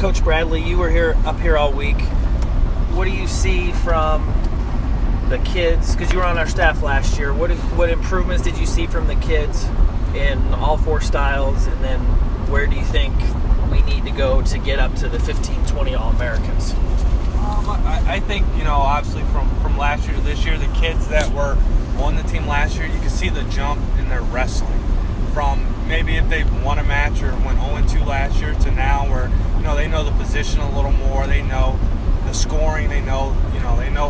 Coach Bradley, you were up here all week. What do you see from the kids? Because you were on our staff last year. What improvements did you see from the kids in all four styles? And then where do you think we need to go to get up to the 15, 20 All-Americans? I think, obviously from last year to this year, the kids that were on the team last year, you can see the jump in their wrestling. From maybe if they won a match or went 0-2 last year to now where, they know the position a little more. They know the scoring. They know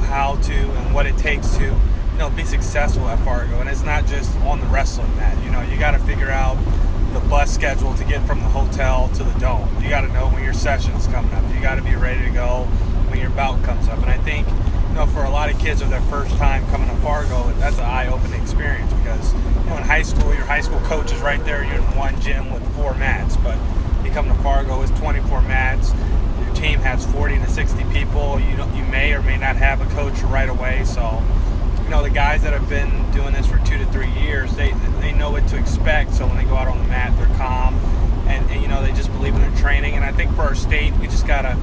how to and what it takes to, be successful at Fargo. And it's not just on the wrestling mat. You got to figure out the bus schedule to get from the hotel to the dome. You got to know when your session's coming up. You got to be ready to go when your bout comes up. And I think, for a lot of kids with their first time coming to Fargo, that's an eye-opening experience because, in high school, your high school coach is right there. You're in one gym with 4 mats, but you come to Fargo, it's 24 mats. Your team has 40 to 60 people. You may or may not have a coach right away. So, the guys that have been doing this for 2 to 3 years, they know what to expect. So when they go out on the mat, they're calm, and they just believe in their training. And I think for our state, we just gotta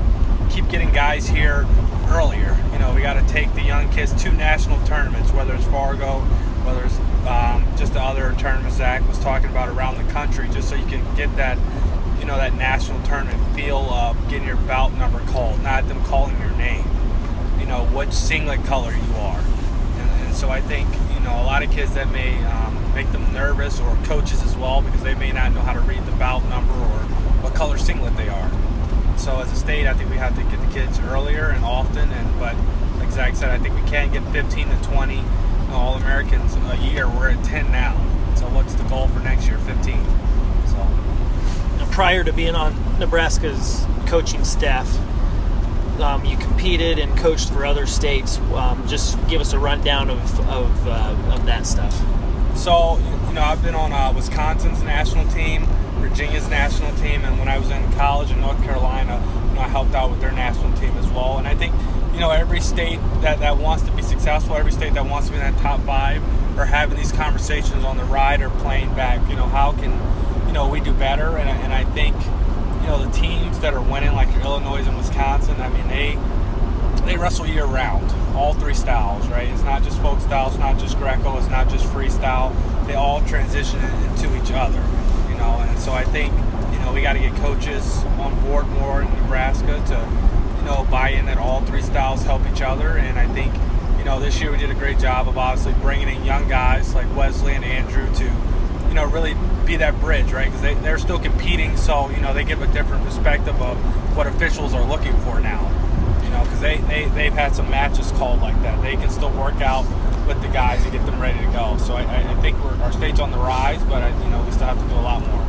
keep getting guys here earlier. We got to take the young kids to national tournaments, whether it's Fargo, whether it's just the other tournaments Zach was talking about around the country, just so you can get that, that national tournament feel of getting your bout number called, not them calling your name, what singlet color you are. And so I think, a lot of kids that may make them nervous, or coaches as well, because they may not know how to read the bout number or what color singlet they are. So as a state, I think we have to get the kids earlier and often. But like Zach said, I think we can get 15 to 20 All-Americans a year. We're at 10 now. So what's the goal for next year? 15. So now, prior to being on Nebraska's coaching staff, you competed and coached for other states. Just give us a rundown of that stuff. So I've been on Wisconsin's national team, Virginia's national team, and when I was in college in North Carolina, I helped out with their national team as well. And I think, every state that wants to be successful, every state that wants to be in that top 5 are having these conversations on the ride or playing back. How can, we do better? And I think, the teams that are winning, like your Illinois and Wisconsin, they wrestle year round, all 3 styles, right? It's not just folk style, it's not just Greco, it's not just freestyle. They all transition into each other. And so I think, we got to get coaches on board more in Nebraska to, buy in that all 3 styles help each other. And I think, this year we did a great job of obviously bringing in young guys like Wesleyan and Andrew to, really be that bridge, right? Because they're still competing, so, they give a different perspective of what officials are looking for now. Because they've had some matches called like that. They can still work out with the guys and get them ready to go. So I think our state's on the rise, but we still have to do a lot more.